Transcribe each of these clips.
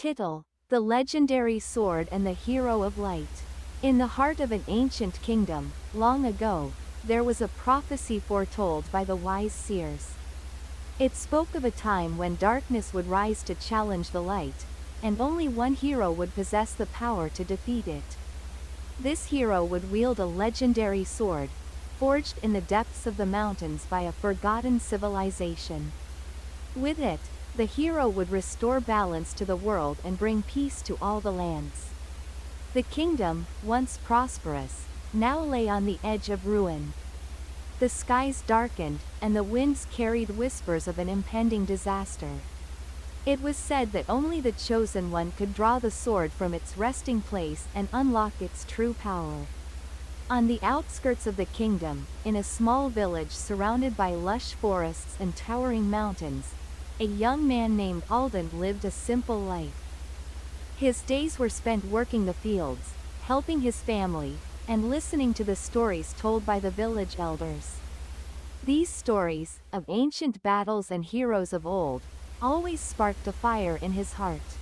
Title, the legendary sword and the hero of light. In the heart of an ancient kingdom, long ago, there was a prophecy foretold by the wise seers. It spoke of a time when darkness would rise to challenge the light, and only one hero would possess the power to defeat it. This hero would wield a legendary sword, forged in the depths of the mountains by a forgotten civilization. With it, the hero would restore balance to the world and bring peace to all the lands. The kingdom, once prosperous, now lay on the edge of ruin. The skies darkened, and the winds carried whispers of an impending disaster. It was said that only the chosen one could draw the sword from its resting place and unlock its true power. On the outskirts of the kingdom, in a small village surrounded by lush forests and towering mountains, a young man named Alden lived a simple life. His days were spent working the fields, helping his family, and listening to the stories told by the village elders. These stories, of ancient battles and heroes of old, always sparked a fire in his heart.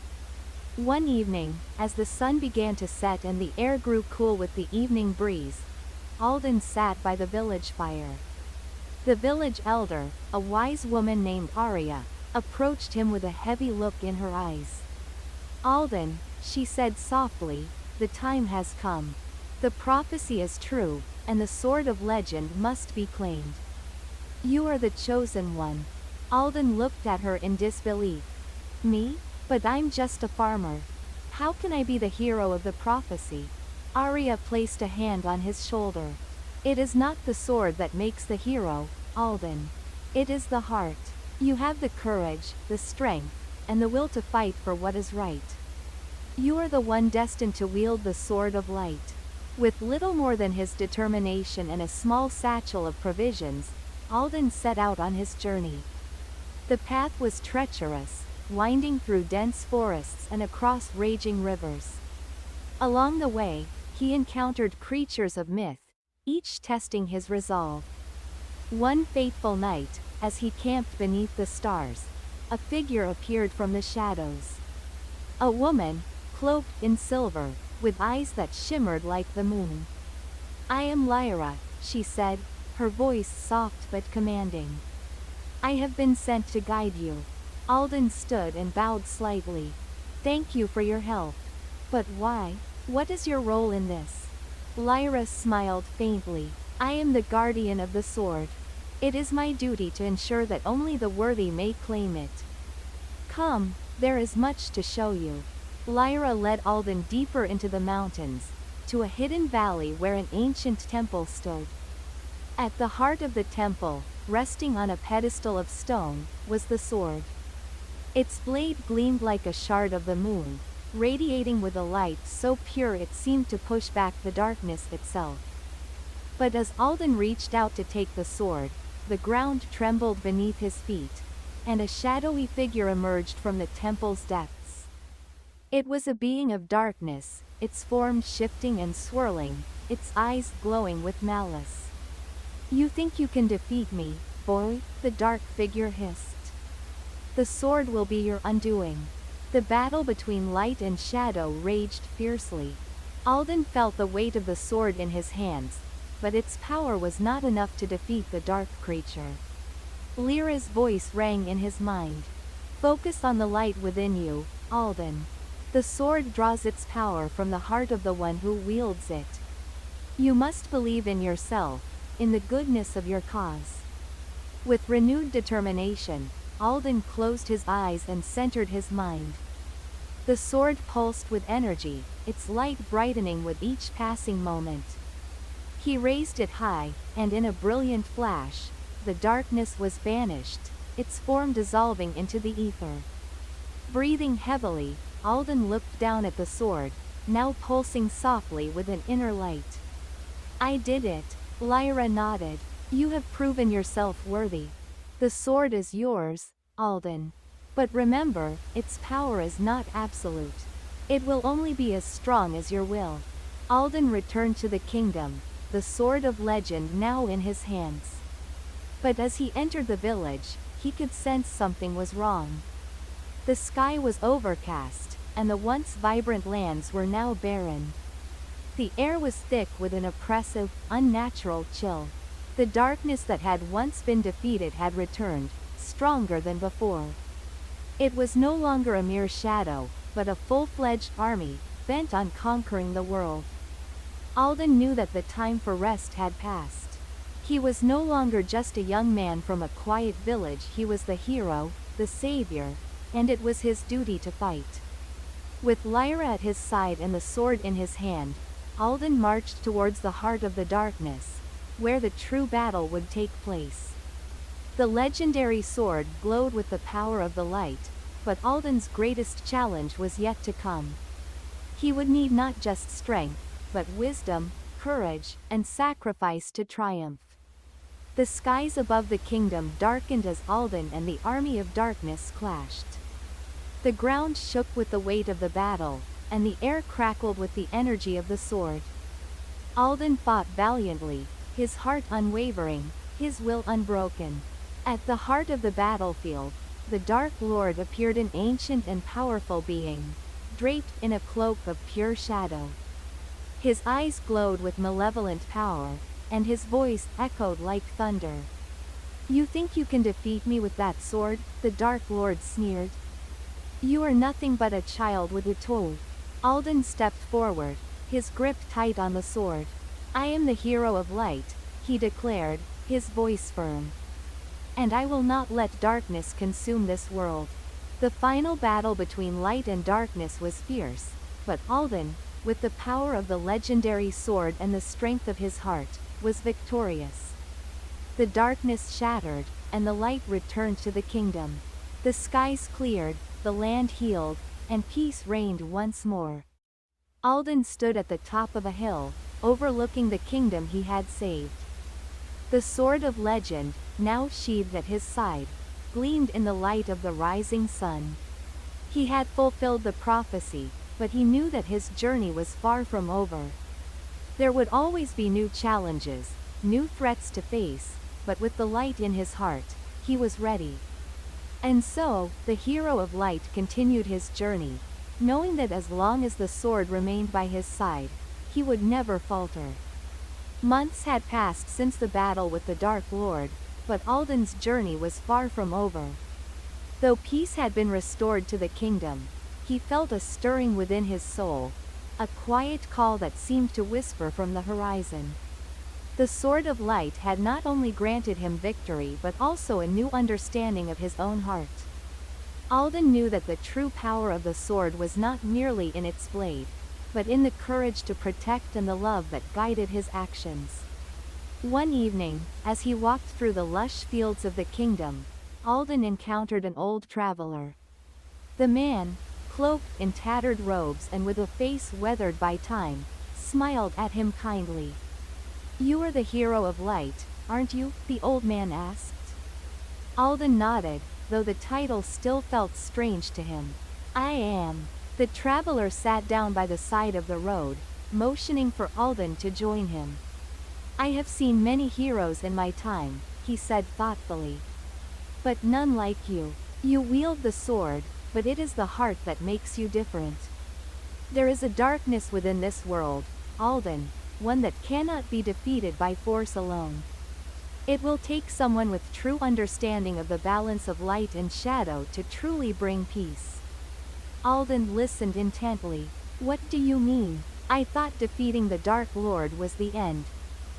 One evening, as the sun began to set and the air grew cool with the evening breeze, Alden sat by the village fire. The village elder, a wise woman named Arya, approached him with a heavy look in her eyes. "Alden," she said softly, "the time has come. The prophecy is true, and the sword of legend must be claimed. You are the chosen one." Alden looked at her in disbelief. "Me? But I'm just a farmer. How can I be the hero of the prophecy?" Arya placed a hand on his shoulder. "It is not the sword that makes the hero, Alden. It is the heart. You have the courage, the strength, and the will to fight for what is right. You are the one destined to wield the sword of light." With little more than his determination and a small satchel of provisions, Alden set out on his journey. The path was treacherous, winding through dense forests and across raging rivers. Along the way, he encountered creatures of myth, each testing his resolve. One fateful night, as he camped beneath the stars, a figure appeared from the shadows. A woman, cloaked in silver, with eyes that shimmered like the moon. "I am Lyra," she said, her voice soft but commanding. "I have been sent to guide you." Alden stood and bowed slightly. "Thank you for your help. But why? What is your role in this?" Lyra smiled faintly. "I am the guardian of the sword. It is my duty to ensure that only the worthy may claim it. Come, there is much to show you." Lyra led Alden deeper into the mountains, to a hidden valley where an ancient temple stood. At the heart of the temple, resting on a pedestal of stone, was the sword. Its blade gleamed like a shard of the moon, radiating with a light so pure it seemed to push back the darkness itself. But as Alden reached out to take the sword, the ground trembled beneath his feet, and a shadowy figure emerged from the temple's depths. It was a being of darkness, its form shifting and swirling, its eyes glowing with malice. "You think you can defeat me, boy?" the dark figure hissed. "The sword will be your undoing." The battle between light and shadow raged fiercely. Alden felt the weight of the sword in his hands, but its power was not enough to defeat the dark creature. Lyra's voice rang in his mind. "Focus on the light within you, Alden. The sword draws its power from the heart of the one who wields it. You must believe in yourself, in the goodness of your cause." With renewed determination, Alden closed his eyes and centered his mind. The sword pulsed with energy, its light brightening with each passing moment. He raised it high, and in a brilliant flash, the darkness was banished, its form dissolving into the ether. Breathing heavily, Alden looked down at the sword, now pulsing softly with an inner light. "I did it," Lyra nodded. "You have proven yourself worthy. The sword is yours, Alden. But remember, its power is not absolute. It will only be as strong as your will." Alden returned to the kingdom, the sword of legend now in his hands. But as he entered the village, he could sense something was wrong. The sky was overcast, and the once vibrant lands were now barren. The air was thick with an oppressive, unnatural chill. The darkness that had once been defeated had returned, stronger than before. It was no longer a mere shadow, but a full-fledged army, bent on conquering the world. Alden knew that the time for rest had passed. He was no longer just a young man from a quiet village, he was the hero, the savior, and it was his duty to fight. With Lyra at his side and the sword in his hand, Alden marched towards the heart of the darkness, where the true battle would take place. The legendary sword glowed with the power of the light, but Alden's greatest challenge was yet to come. He would need not just strength, but wisdom, courage, and sacrifice to triumph. The skies above the kingdom darkened as Alden and the army of darkness clashed. The ground shook with the weight of the battle, and the air crackled with the energy of the sword. Alden fought valiantly, his heart unwavering, his will unbroken. At the heart of the battlefield, the Dark Lord appeared, an ancient and powerful being, draped in a cloak of pure shadow. His eyes glowed with malevolent power, and his voice echoed like thunder. "You think you can defeat me with that sword?" the Dark Lord sneered. "You are nothing but a child with a tool." Alden stepped forward, his grip tight on the sword. "I am the hero of light," he declared, his voice firm. "And I will not let darkness consume this world." The final battle between light and darkness was fierce, but Alden, with the power of the legendary sword and the strength of his heart, was victorious. The darkness shattered, and the light returned to the kingdom. The skies cleared, the land healed, and peace reigned once more. Alden stood at the top of a hill, overlooking the kingdom he had saved. The sword of legend, now sheathed at his side, gleamed in the light of the rising sun. He had fulfilled the prophecy, but he knew that his journey was far from over. There would always be new challenges, new threats to face, but with the light in his heart, he was ready. And so, the hero of light continued his journey, knowing that as long as the sword remained by his side, he would never falter. Months had passed since the battle with the Dark Lord, but Alden's journey was far from over. Though peace had been restored to the kingdom, he felt a stirring within his soul, a quiet call that seemed to whisper from the horizon. The Sword of Light had not only granted him victory but also a new understanding of his own heart. Alden knew that the true power of the sword was not merely in its blade, but in the courage to protect and the love that guided his actions. One evening, as he walked through the lush fields of the kingdom, Alden encountered an old traveler. The man, cloaked in tattered robes and with a face weathered by time, smiled at him kindly. "You are the hero of light, aren't you?" the old man asked. Alden nodded, though the title still felt strange to him. "I am." The traveler sat down by the side of the road, motioning for Alden to join him. "I have seen many heroes in my time," he said thoughtfully. "But none like you. You wield the sword, but it is the heart that makes you different. There is a darkness within this world, Alden, one that cannot be defeated by force alone. It will take someone with true understanding of the balance of light and shadow to truly bring peace." Alden listened intently. "What do you mean? I thought defeating the Dark Lord was the end."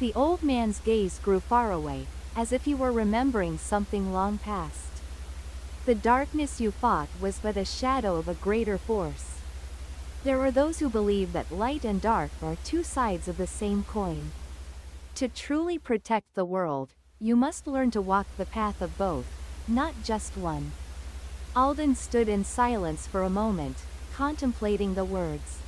The old man's gaze grew far away, as if he were remembering something long past. "The darkness you fought was but a shadow of a greater force. There are those who believe that light and dark are two sides of the same coin. To truly protect the world, you must learn to walk the path of both, not just one." Alden stood in silence for a moment, contemplating the words.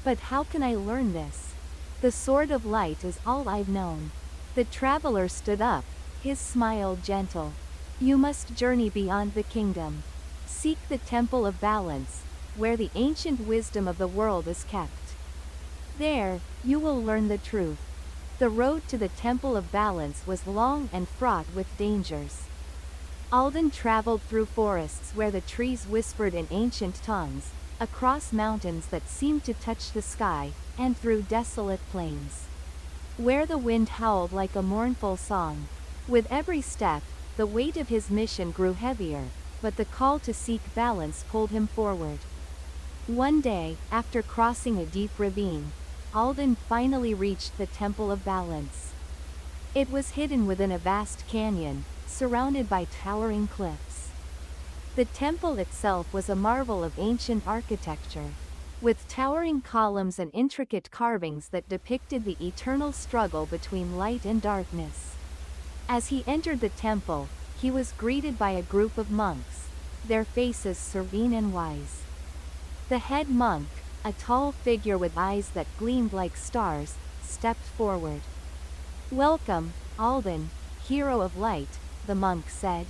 "But how can I learn this? The Sword of Light is all I've known." The traveler stood up, his smile gentle. "You must journey beyond the kingdom. Seek the Temple of Balance, where the ancient wisdom of the world is kept. There, you will learn the truth." The road to the Temple of Balance was long and fraught with dangers. Alden traveled through forests where the trees whispered in ancient tongues, across mountains that seemed to touch the sky, and through desolate plains, where the wind howled like a mournful song. With every step, the weight of his mission grew heavier, but the call to seek balance pulled him forward. One day, after crossing a deep ravine, Alden finally reached the Temple of Balance. It was hidden within a vast canyon, surrounded by towering cliffs. The temple itself was a marvel of ancient architecture, with towering columns and intricate carvings that depicted the eternal struggle between light and darkness. As he entered the temple, he was greeted by a group of monks, their faces serene and wise. The head monk, a tall figure with eyes that gleamed like stars, stepped forward. "Welcome, Alden, hero of light," the monk said.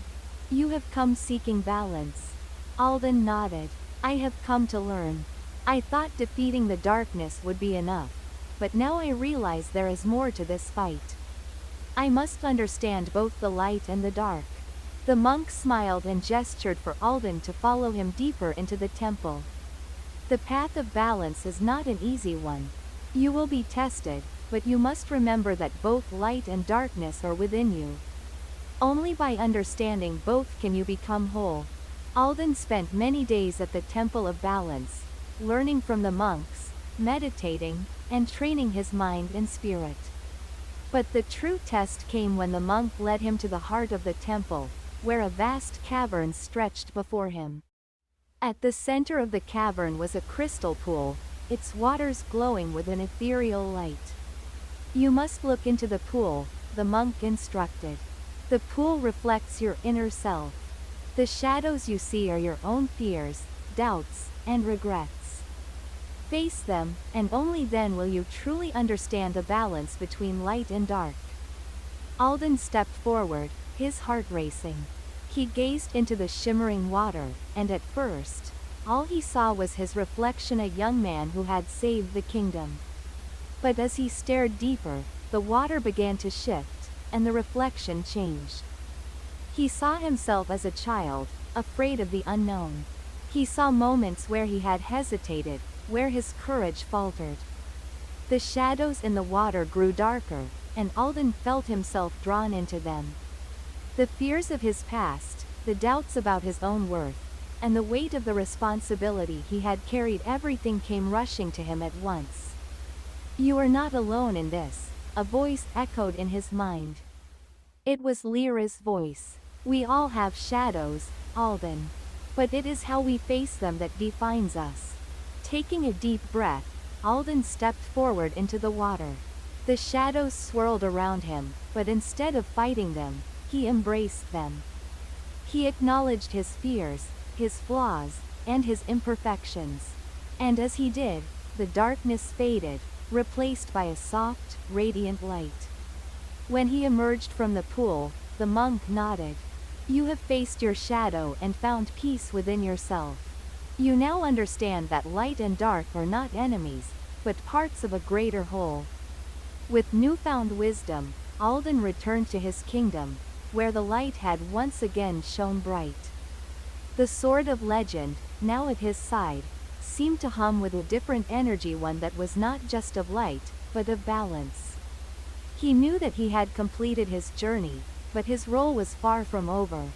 "You have come seeking balance." Alden nodded. "I have come to learn. I thought defeating the darkness would be enough, but now I realize there is more to this fight. I must understand both the light and the dark." The monk smiled and gestured for Alden to follow him deeper into the temple. The path of balance is not an easy one. You will be tested, but you must remember that both light and darkness are within you. Only by understanding both can you become whole. Alden spent many days at the Temple of Balance, learning from the monks, meditating, and training his mind and spirit. But the true test came when the monk led him to the heart of the temple, where a vast cavern stretched before him. At the center of the cavern was a crystal pool, its waters glowing with an ethereal light. "You must look into the pool," the monk instructed. "The pool reflects your inner self. The shadows you see are your own fears, doubts, and regrets. Face them, and only then will you truly understand the balance between light and dark." Alden stepped forward, his heart racing. He gazed into the shimmering water, and at first, all he saw was his reflection, a young man who had saved the kingdom. But as he stared deeper, the water began to shift, and the reflection changed. He saw himself as a child, afraid of the unknown. He saw moments where he had hesitated, where his courage faltered. The shadows in the water grew darker, and Alden felt himself drawn into them. The fears of his past, the doubts about his own worth, and the weight of the responsibility he had carried, everything came rushing to him at once. "You are not alone in this," a voice echoed in his mind. It was Lyra's voice. "We all have shadows, Alden. But it is how we face them that defines us." Taking a deep breath, Alden stepped forward into the water. The shadows swirled around him, but instead of fighting them, he embraced them. He acknowledged his fears, his flaws, and his imperfections. And as he did, the darkness faded, replaced by a soft, radiant light. When he emerged from the pool, the monk nodded. "You have faced your shadow and found peace within yourself. You now understand that light and dark are not enemies, but parts of a greater whole." With newfound wisdom, Alden returned to his kingdom, where the light had once again shone bright. The sword of legend, now at his side, seemed to hum with a different energy, one that was not just of light, but of balance. He knew that he had completed his journey, but his role was far from over.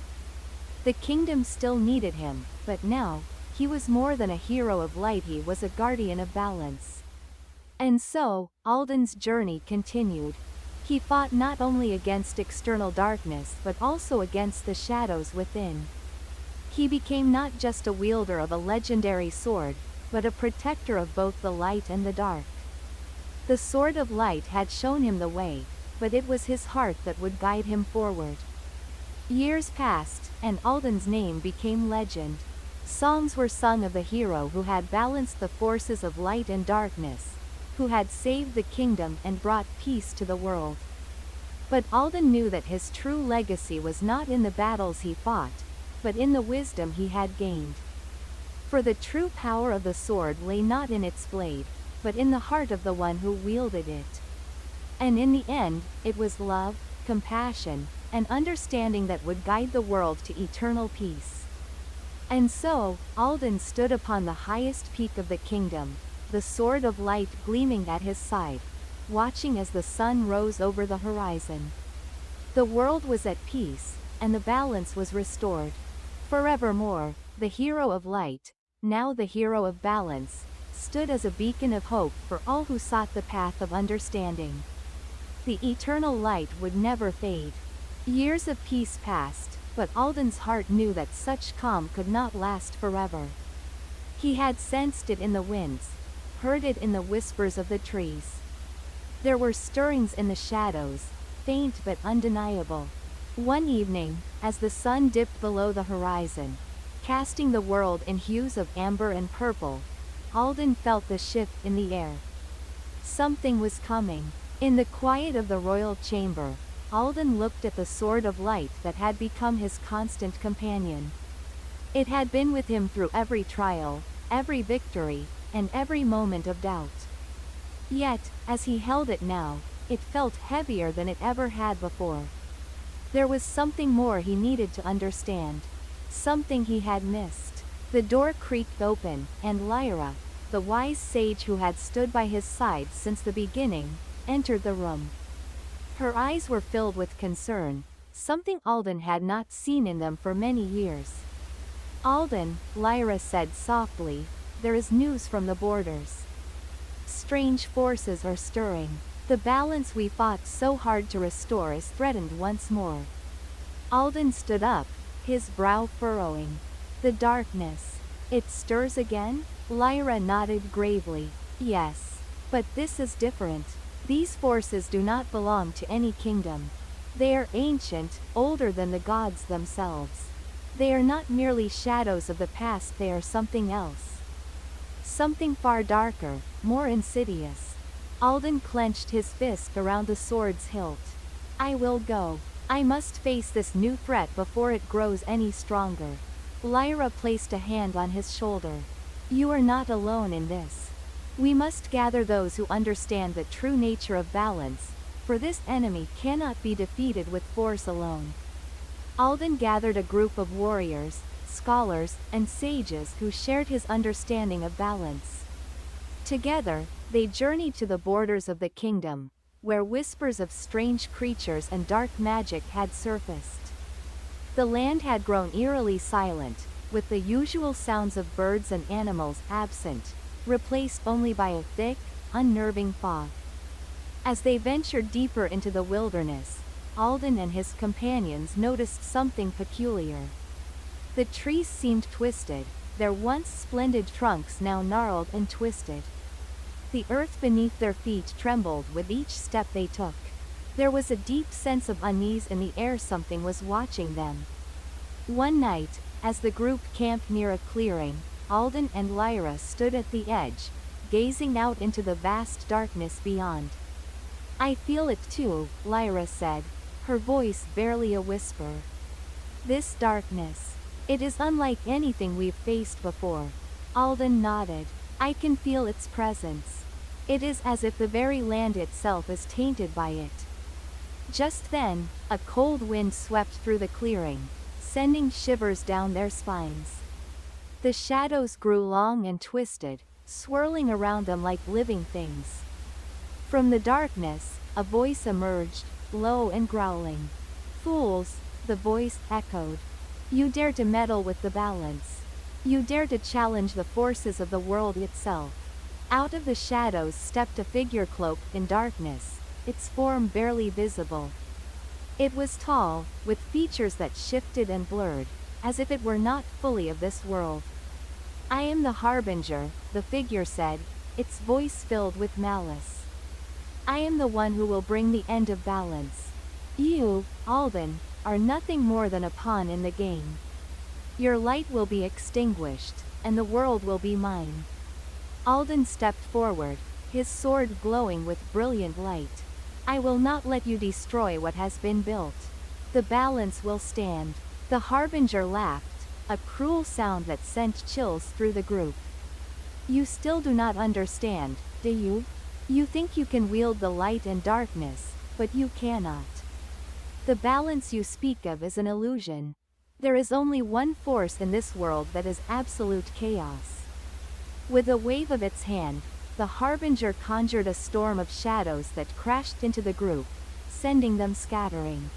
The kingdom still needed him, but now, he was more than a hero of light, he was a guardian of balance. And so, Alden's journey continued. He fought not only against external darkness but also against the shadows within. He became not just a wielder of a legendary sword, but a protector of both the light and the dark. The sword of light had shown him the way, but it was his heart that would guide him forward. Years passed, and Alden's name became legend. Songs were sung of the hero who had balanced the forces of light and darkness, who had saved the kingdom and brought peace to the world. But Alden knew that his true legacy was not in the battles he fought, but in the wisdom he had gained. For the true power of the sword lay not in its blade, but in the heart of the one who wielded it. And in the end, it was love, compassion, and understanding that would guide the world to eternal peace. And so, Alden stood upon the highest peak of the kingdom, the sword of light gleaming at his side, watching as the sun rose over the horizon. The world was at peace, and the balance was restored. Forevermore, the hero of light, now the hero of balance, stood as a beacon of hope for all who sought the path of understanding. The eternal light would never fade. Years of peace passed, but Alden's heart knew that such calm could not last forever. He had sensed it in the winds, heard it in the whispers of the trees. There were stirrings in the shadows, faint but undeniable. One evening, as the sun dipped below the horizon, casting the world in hues of amber and purple, Alden felt the shift in the air. Something was coming. In the quiet of the royal chamber, Alden looked at the sword of light that had become his constant companion. It had been with him through every trial, every victory, and every moment of doubt. Yet, as he held it now, it felt heavier than it ever had before. There was something more he needed to understand. Something he had missed. The door creaked open, and Lyra, the wise sage who had stood by his side since the beginning, entered the room. Her eyes were filled with concern, something Alden had not seen in them for many years. "Alden," Lyra said softly, "there is news from the borders. Strange forces are stirring. The balance we fought so hard to restore is threatened once more." Alden stood up, his brow furrowing. "The darkness. It stirs again?" Lyra nodded gravely. "Yes. But this is different. These forces do not belong to any kingdom. They are ancient, older than the gods themselves. They are not merely shadows of the past, they are something else. Something far darker, more insidious." Alden clenched his fist around the sword's hilt. "I will go. I must face this new threat before it grows any stronger." Lyra placed a hand on his shoulder. "You are not alone in this. We must gather those who understand the true nature of balance, for this enemy cannot be defeated with force alone." Alden gathered a group of warriors, scholars, and sages who shared his understanding of balance. Together, they journeyed to the borders of the kingdom, where whispers of strange creatures and dark magic had surfaced. The land had grown eerily silent, with the usual sounds of birds and animals absent, replaced only by a thick, unnerving fog. As they ventured deeper into the wilderness, Alden and his companions noticed something peculiar. The trees seemed twisted, their once splendid trunks now gnarled and twisted. The earth beneath their feet trembled with each step they took. There was a deep sense of unease in the air, something was watching them. One night, as the group camped near a clearing, Alden and Lyra stood at the edge, gazing out into the vast darkness beyond. "I feel it too," Lyra said, her voice barely a whisper. "This darkness. It is unlike anything we've faced before." Alden nodded. "I can feel its presence. It is as if the very land itself is tainted by it." Just then, a cold wind swept through the clearing, sending shivers down their spines. The shadows grew long and twisted, swirling around them like living things. From the darkness, a voice emerged, low and growling. "Fools," the voice echoed. "You dare to meddle with the balance. You dare to challenge the forces of the world itself." Out of the shadows stepped a figure cloaked in darkness, its form barely visible. It was tall, with features that shifted and blurred, as if it were not fully of this world. "I am the Harbinger," the figure said, its voice filled with malice. "I am the one who will bring the end of balance. You, Alden, are nothing more than a pawn in the game. Your light will be extinguished, and the world will be mine." Alden stepped forward, his sword glowing with brilliant light. "I will not let you destroy what has been built. The balance will stand." The Harbinger laughed, a cruel sound that sent chills through the group. "You still do not understand, do you? You think you can wield the light and darkness, but you cannot. The balance you speak of is an illusion. There is only one force in this world that is absolute chaos. With a wave of its hand, the Harbinger conjured a storm of shadows that crashed into the group, sending them scattering.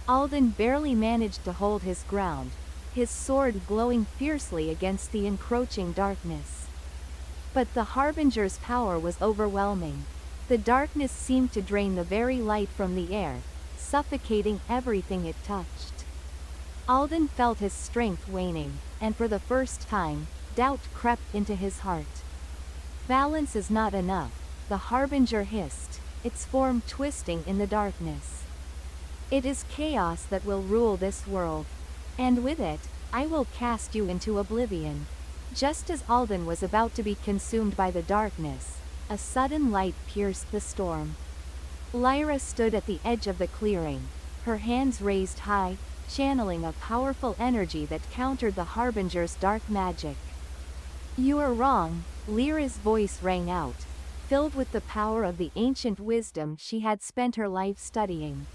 Alden barely managed to hold his ground, his sword glowing fiercely against the encroaching darkness. But the Harbinger's power was overwhelming. The darkness seemed to drain the very light from the air, suffocating everything it touched. Alden felt his strength waning, and for the first time, doubt crept into his heart. Balance is not enough, the Harbinger hissed, its form twisting in the darkness. It is chaos that will rule this world. And with it, I will cast you into oblivion. Just as Alden was about to be consumed by the darkness, a sudden light pierced the storm. Lyra stood at the edge of the clearing, her hands raised high, channeling a powerful energy that countered the Harbinger's dark magic. You are wrong, Lyra's voice rang out, filled with the power of the ancient wisdom she had spent her life studying.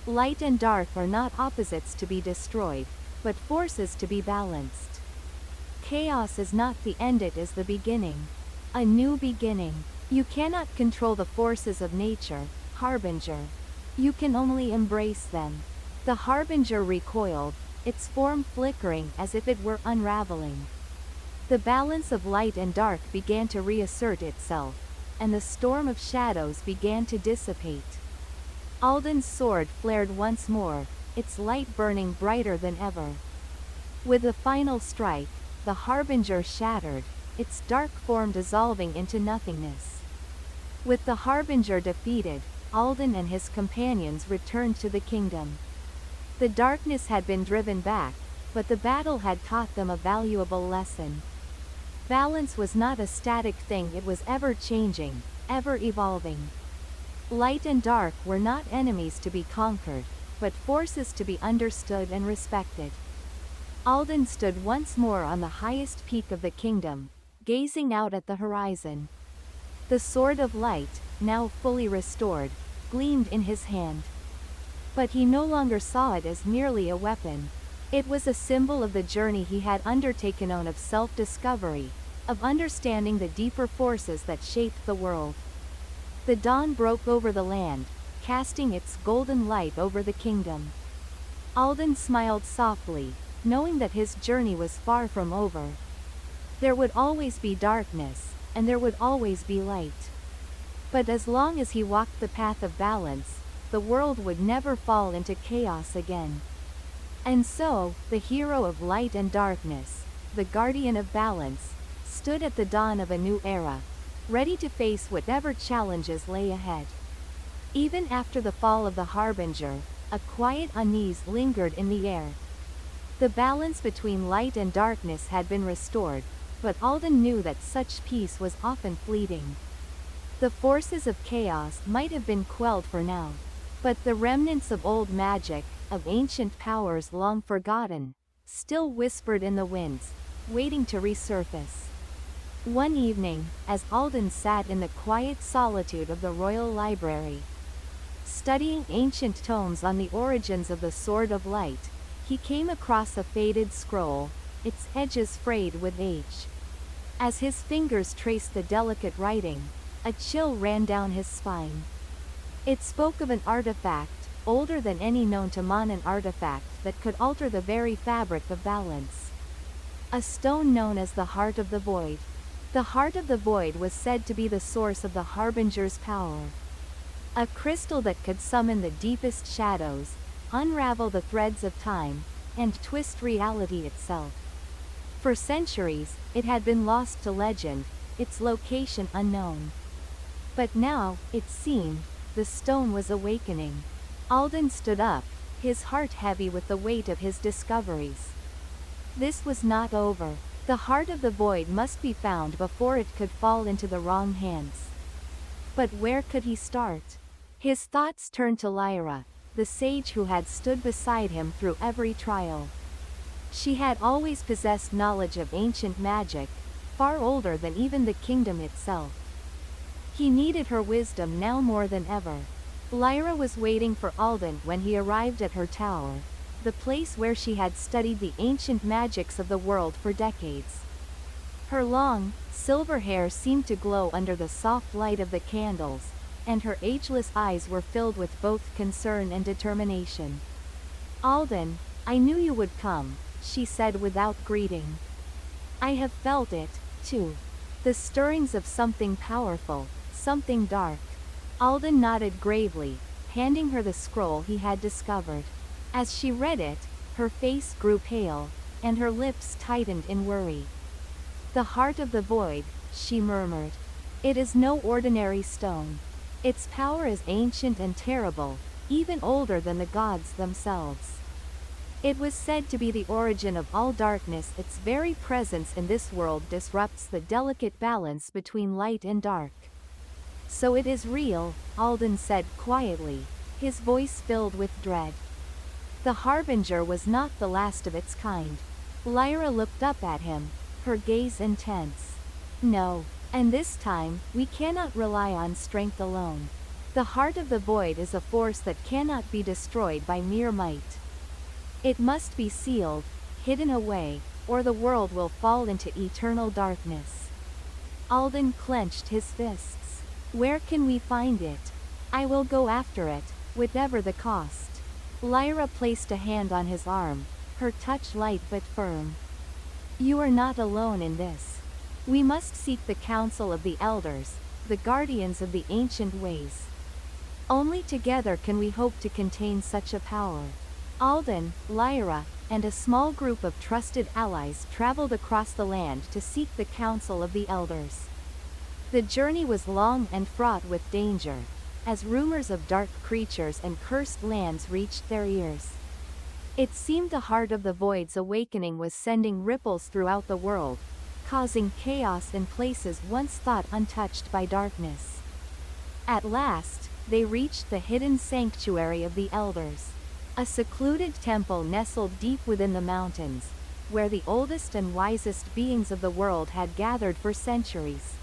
Light and dark are not opposites to be destroyed, but forces to be balanced. Chaos is not the end, it is the beginning. A new beginning. You cannot control the forces of nature, Harbinger. You can only embrace them. The Harbinger recoiled, its form flickering as if it were unraveling. The balance of light and dark began to reassert itself, and the storm of shadows began to dissipate. Alden's sword flared once more, its light burning brighter than ever. With the final strike, the Harbinger shattered, its dark form dissolving into nothingness. With the Harbinger defeated, Alden and his companions returned to the kingdom. The darkness had been driven back, but the battle had taught them a valuable lesson. Balance was not a static thing, it was ever changing, ever evolving. Light and dark were not enemies to be conquered, but forces to be understood and respected. Alden stood once more on the highest peak of the kingdom, gazing out at the horizon. The sword of light, now fully restored, gleamed in his hand. But he no longer saw it as merely a weapon. It was a symbol of the journey he had undertaken on of self-discovery, of understanding the deeper forces that shaped the world. The dawn broke over the land, casting its golden light over the kingdom. Alden smiled softly, knowing that his journey was far from over. There would always be darkness, and there would always be light. But as long as he walked the path of balance, the world would never fall into chaos again. And so, the hero of light and darkness, the guardian of balance, stood at the dawn of a new era, ready to face whatever challenges lay ahead. Even after the fall of the Harbinger, a quiet unease lingered in the air. The balance between light and darkness had been restored, but Alden knew that such peace was often fleeting. The forces of chaos might have been quelled for now, but the remnants of old magic, of ancient powers long forgotten, still whispered in the winds, waiting to resurface. One evening, as Alden sat in the quiet solitude of the royal library, studying ancient tomes on the origins of the Sword of Light, he came across a faded scroll, its edges frayed with age. As his fingers traced the delicate writing, a chill ran down his spine. It spoke of an artifact, older than any known to man, an artifact that could alter the very fabric of balance. A stone known as the Heart of the Void. The Heart of the Void was said to be the source of the Harbinger's power. A crystal that could summon the deepest shadows, unravel the threads of time, and twist reality itself. For centuries, it had been lost to legend, its location unknown. But now, it seemed, the stone was awakening. Alden stood up, his heart heavy with the weight of his discoveries. This was not over. The Heart of the Void must be found before it could fall into the wrong hands. But where could he start? His thoughts turned to Lyra, the sage who had stood beside him through every trial. She had always possessed knowledge of ancient magic, far older than even the kingdom itself. He needed her wisdom now more than ever. Lyra was waiting for Alden when he arrived at her tower, the place where she had studied the ancient magics of the world for decades. Her long, silver hair seemed to glow under the soft light of the candles, and her ageless eyes were filled with both concern and determination. "Alden, I knew you would come," she said without greeting. "I have felt it, too. The stirrings of something powerful, something dark." Alden nodded gravely, handing her the scroll he had discovered. As she read it, her face grew pale, and her lips tightened in worry. "The heart of the void," she murmured. "It is no ordinary stone. Its power is ancient and terrible, even older than the gods themselves. It was said to be the origin of all darkness. Its very presence in this world disrupts the delicate balance between light and dark." "So it is real," Alden said quietly, his voice filled with dread. The harbinger was not the last of its kind. Lyra looked up at him, her gaze intense. "No. And this time, we cannot rely on strength alone. The heart of the void is a force that cannot be destroyed by mere might. It must be sealed, hidden away, or the world will fall into eternal darkness." Alden clenched his fists. "Where can we find it? I will go after it, whatever the cost." Lyra placed a hand on his arm, her touch light but firm. "You are not alone in this. We must seek the counsel of the elders, the guardians of the ancient ways. Only together can we hope to contain such a power." Alden, Lyra, and a small group of trusted allies traveled across the land to seek the counsel of the elders. The journey was long and fraught with danger, as rumors of dark creatures and cursed lands reached their ears. It seemed the heart of the void's awakening was sending ripples throughout the world, causing chaos in places once thought untouched by darkness. At last, they reached the hidden sanctuary of the elders, a secluded temple nestled deep within the mountains, where the oldest and wisest beings of the world had gathered for centuries.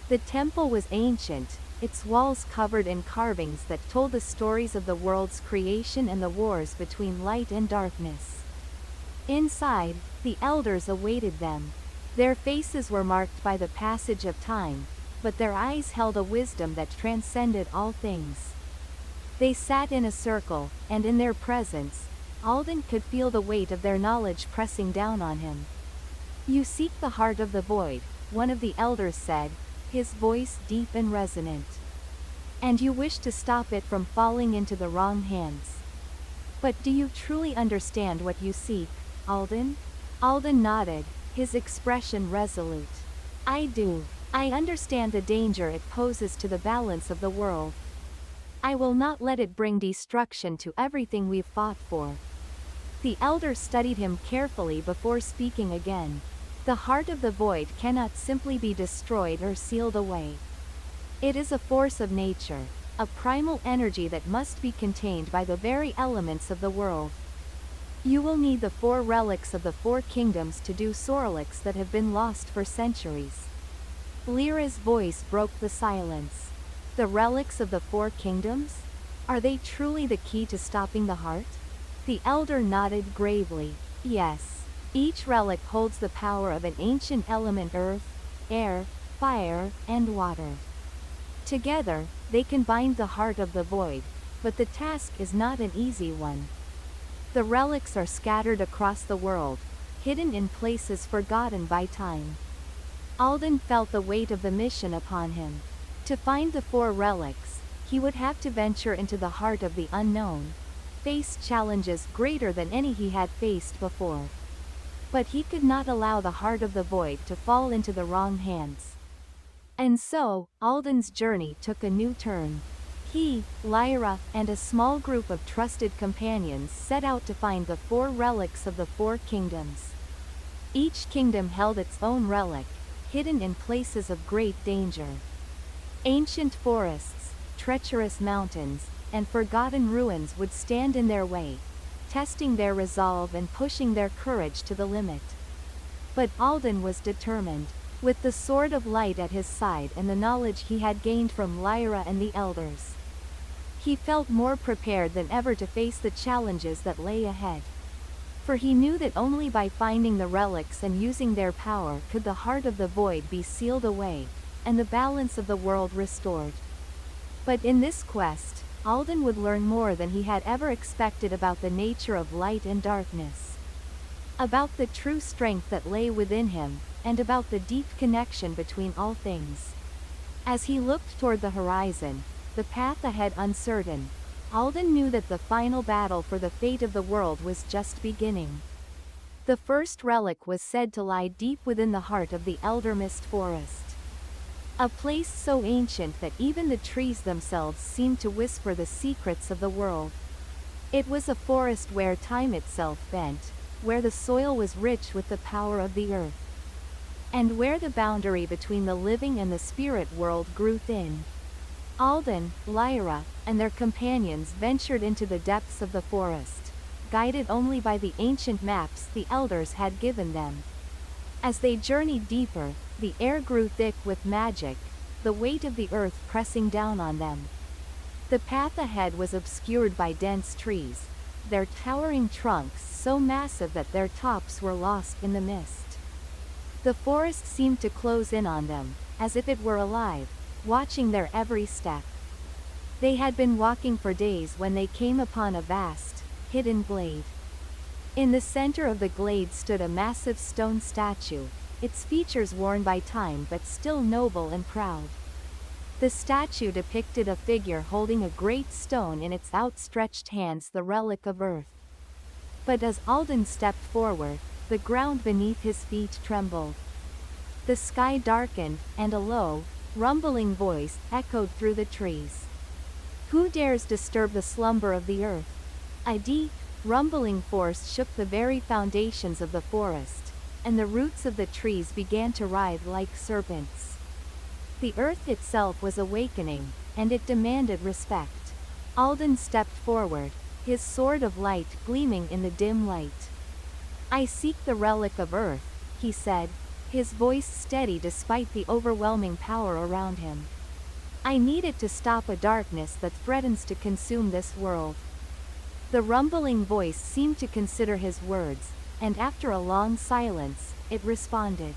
The temple was ancient, its walls covered in carvings that told the stories of the world's creation and the wars between light and darkness. Inside, the elders awaited them. Their faces were marked by the passage of time, but their eyes held a wisdom that transcended all things. They sat in a circle, and in their presence, Alden could feel the weight of their knowledge pressing down on him. "You seek the heart of the void," one of the elders said, his voice deep and resonant. "And you wish to stop it from falling into the wrong hands. But do you truly understand what you seek, Alden?" Alden nodded, his expression resolute. "I do. I understand the danger it poses to the balance of the world. I will not let it bring destruction to everything we've fought for." The elder studied him carefully before speaking again. "The heart of the void cannot simply be destroyed or sealed away. It is a force of nature, a primal energy that must be contained by the very elements of the world. You will need the 4 relics of the 4 kingdoms to do sorolix that have been lost for centuries." Lyra's voice broke the silence. "The relics of the 4 kingdoms? Are they truly the key to stopping the heart?" The elder nodded gravely. "Yes. Each relic holds the power of an ancient element: earth, air, fire, and water. Together, they can bind the heart of the void, but the task is not an easy one. The relics are scattered across the world, hidden in places forgotten by time." Alden felt the weight of the mission upon him. To find the 4 relics, he would have to venture into the heart of the unknown, face challenges greater than any he had faced before. But he could not allow the heart of the void to fall into the wrong hands. And so, Alden's journey took a new turn. He, Lyra, and a small group of trusted companions set out to find the 4 relics of the 4 kingdoms. Each kingdom held its own relic, hidden in places of great danger. Ancient forests, treacherous mountains, and forgotten ruins would stand in their way, testing their resolve and pushing their courage to the limit. But Alden was determined. With the sword of light at his side and the knowledge he had gained from Lyra and the elders, he felt more prepared than ever to face the challenges that lay ahead. For he knew that only by finding the relics and using their power could the heart of the void be sealed away, and the balance of the world restored. But in this quest, Alden would learn more than he had ever expected about the nature of light and darkness, about the true strength that lay within him, and about the deep connection between all things. As he looked toward the horizon, the path ahead uncertain, Alden knew that the final battle for the fate of the world was just beginning. The first relic was said to lie deep within the heart of the elder mist forest, a place so ancient that even the trees themselves seemed to whisper the secrets of the world. It was a forest where time itself bent, where the soil was rich with the power of the earth, and where the boundary between the living and the spirit world grew thin. Alden, Lyra, and their companions ventured into the depths of the forest, guided only by the ancient maps the elders had given them. As they journeyed deeper, the air grew thick with magic, the weight of the earth pressing down on them. The path ahead was obscured by dense trees, their towering trunks so massive that their tops were lost in the mist. The forest seemed to close in on them, as if it were alive, watching their every step. They had been walking for days when they came upon a vast, hidden glade. In the center of the glade stood a massive stone statue, its features worn by time but still noble and proud. The statue depicted a figure holding a great stone in its outstretched hands, the relic of earth. But as Alden stepped forward, the ground beneath his feet trembled. The sky darkened, and a low, rumbling voice echoed through the trees. Who dares disturb the slumber of the earth? A deep, rumbling force shook the very foundations of the forest, and the roots of the trees began to writhe like serpents. The earth itself was awakening, and it demanded respect. Alden stepped forward, his sword of light gleaming in the dim light. I seek the relic of earth, he said, his voice steady despite the overwhelming power around him. I need it to stop a darkness that threatens to consume this world. The rumbling voice seemed to consider his words, and after a long silence, it responded.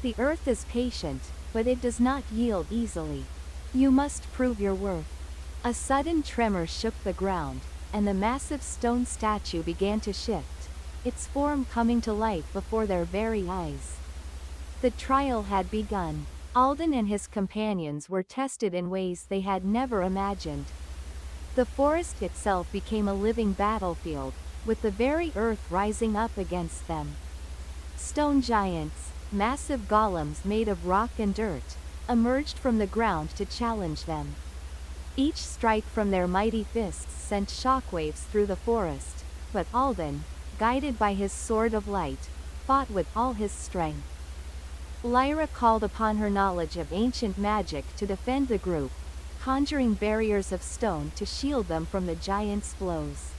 The earth is patient, but it does not yield easily. You must prove your worth. A sudden tremor shook the ground, and the massive stone statue began to shift, its form coming to life before their very eyes. The trial had begun. Alden and his companions were tested in ways they had never imagined. The forest itself became a living battlefield, with the very earth rising up against them. Stone giants, massive golems made of rock and dirt, emerged from the ground to challenge them. Each strike from their mighty fists sent shockwaves through the forest, but Alden, guided by his sword of light, fought with all his strength. Lyra called upon her knowledge of ancient magic to defend the group, conjuring barriers of stone to shield them from the giants' blows.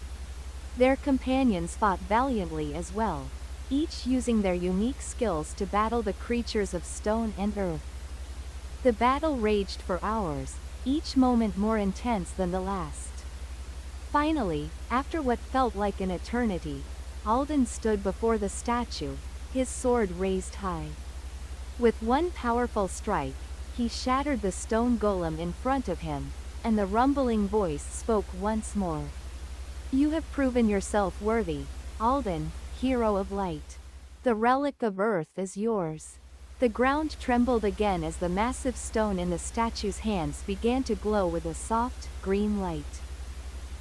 Their companions fought valiantly as well, each using their unique skills to battle the creatures of stone and earth. The battle raged for hours, each moment more intense than the last. Finally, after what felt like an eternity, Alden stood before the statue, his sword raised high. With one powerful strike, he shattered the stone golem in front of him, and the rumbling voice spoke once more. You have proven yourself worthy, Alden, hero of light. The relic of earth is yours. The ground trembled again as the massive stone in the statue's hands began to glow with a soft, green light.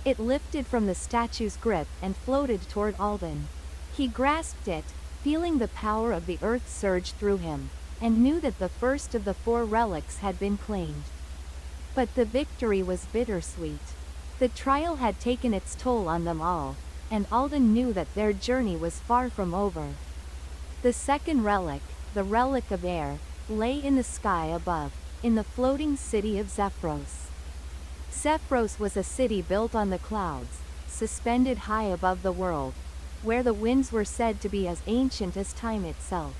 It lifted from the statue's grip and floated toward Alden. He grasped it, feeling the power of the earth surge through him, and knew that the first of the 4 relics had been claimed. But the victory was bittersweet. The trial had taken its toll on them all, and Alden knew that their journey was far from over. The second relic, the relic of air, lay in the sky above, in the floating city of Zephyros. Zephyros was a city built on the clouds, suspended high above the world, where the winds were said to be as ancient as time itself.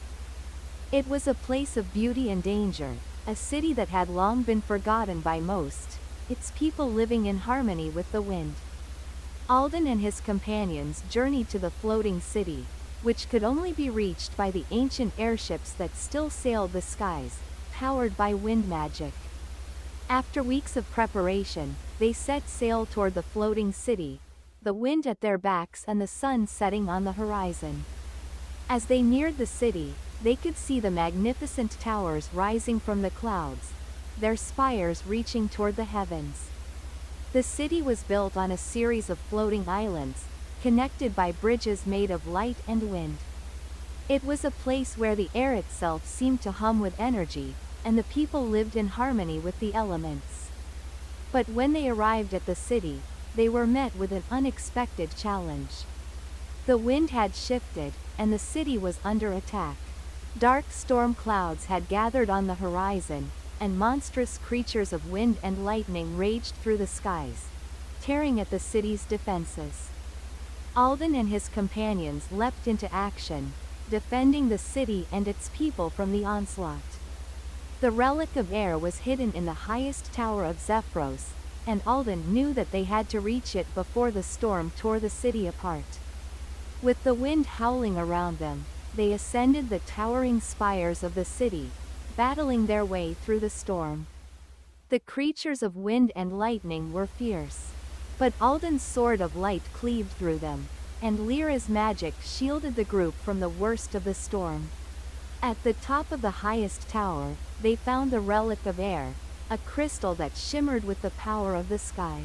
It was a place of beauty and danger, a city that had long been forgotten by most, its people living in harmony with the wind. Alden and his companions journeyed to the floating city, which could only be reached by the ancient airships that still sailed the skies, powered by wind magic. After weeks of preparation, they set sail toward the floating city, the wind at their backs and the sun setting on the horizon. As they neared the city, they could see the magnificent towers rising from the clouds, their spires reaching toward the heavens. The city was built on a series of floating islands, connected by bridges made of light and wind. It was a place where the air itself seemed to hum with energy, and the people lived in harmony with the elements. But when they arrived at the city, they were met with an unexpected challenge. The wind had shifted, and the city was under attack. Dark storm clouds had gathered on the horizon, and monstrous creatures of wind and lightning raged through the skies, tearing at the city's defenses. Alden and his companions leapt into action, defending the city and its people from the onslaught. The relic of air was hidden in the highest tower of Zephyros, and Alden knew that they had to reach it before the storm tore the city apart. With the wind howling around them, they ascended the towering spires of the city, battling their way through the storm. The creatures of wind and lightning were fierce. But Alden's sword of light cleaved through them, and Lyra's magic shielded the group from the worst of the storm. At the top of the highest tower, they found the relic of air, a crystal that shimmered with the power of the sky.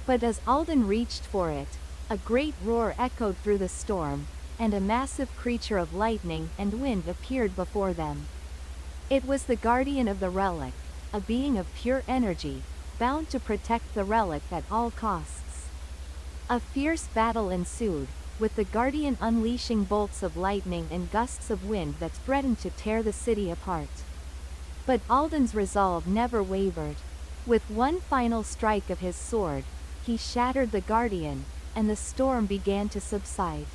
But as Alden reached for it, a great roar echoed through the storm, and a massive creature of lightning and wind appeared before them. It was the guardian of the relic, a being of pure energy, bound to protect the relic at all costs. A fierce battle ensued, with the guardian unleashing bolts of lightning and gusts of wind that threatened to tear the city apart. But Alden's resolve never wavered. With one final strike of his sword, he shattered the guardian, and the storm began to subside.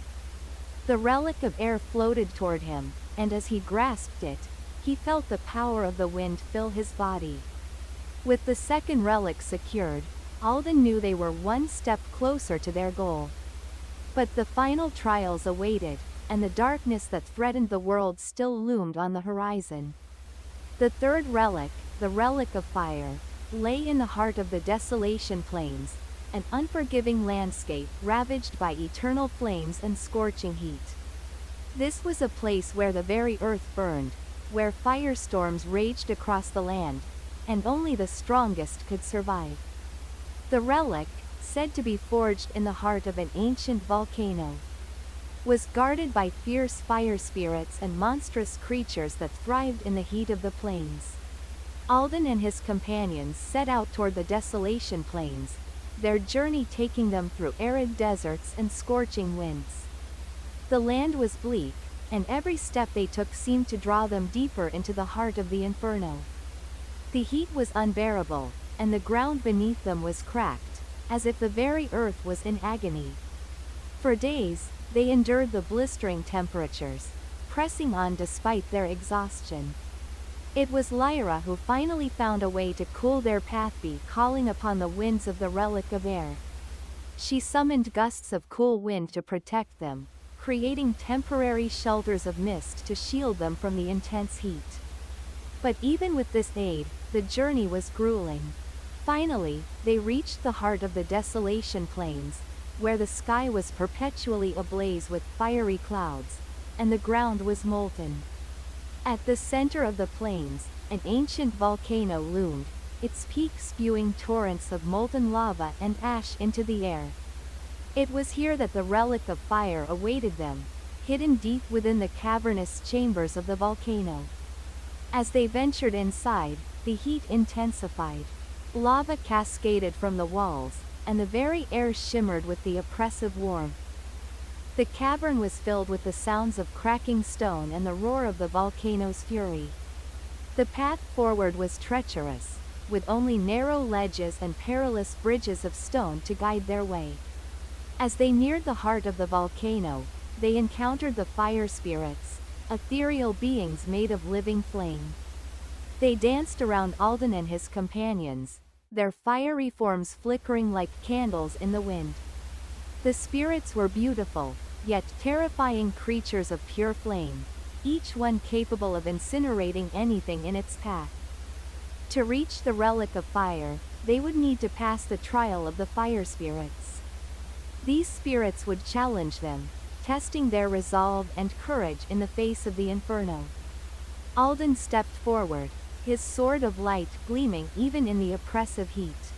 The relic of air floated toward him, and as he grasped it, he felt the power of the wind fill his body. With the second relic secured, Alden knew they were one step closer to their goal. But the final trials awaited, and the darkness that threatened the world still loomed on the horizon. The third relic, the relic of fire, lay in the heart of the Desolation Plains, an unforgiving landscape ravaged by eternal flames and scorching heat. This was a place where the very earth burned, where firestorms raged across the land, and only the strongest could survive. The relic, said to be forged in the heart of an ancient volcano, was guarded by fierce fire spirits and monstrous creatures that thrived in the heat of the plains. Alden and his companions set out toward the Desolation Plains, their journey taking them through arid deserts and scorching winds. The land was bleak, and every step they took seemed to draw them deeper into the heart of the inferno. The heat was unbearable, and the ground beneath them was cracked, as if the very earth was in agony. For days, they endured the blistering temperatures, pressing on despite their exhaustion. It was Lyra who finally found a way to cool their path by calling upon the winds of the relic of air. She summoned gusts of cool wind to protect them, creating temporary shelters of mist to shield them from the intense heat. But even with this aid, the journey was grueling. Finally, they reached the heart of the Desolation Plains, where the sky was perpetually ablaze with fiery clouds, and the ground was molten. At the center of the plains, an ancient volcano loomed, its peak spewing torrents of molten lava and ash into the air. It was here that the relic of fire awaited them, hidden deep within the cavernous chambers of the volcano. As they ventured inside, the heat intensified. Lava cascaded from the walls, and the very air shimmered with the oppressive warmth. The cavern was filled with the sounds of cracking stone and the roar of the volcano's fury. The path forward was treacherous, with only narrow ledges and perilous bridges of stone to guide their way. As they neared the heart of the volcano, they encountered the fire spirits, ethereal beings made of living flame. They danced around Alden and his companions, their fiery forms flickering like candles in the wind. The spirits were beautiful, yet terrifying creatures of pure flame, each one capable of incinerating anything in its path. To reach the relic of fire, they would need to pass the trial of the fire spirits. These spirits would challenge them, testing their resolve and courage in the face of the inferno. Alden stepped forward, his sword of light gleaming even in the oppressive heat.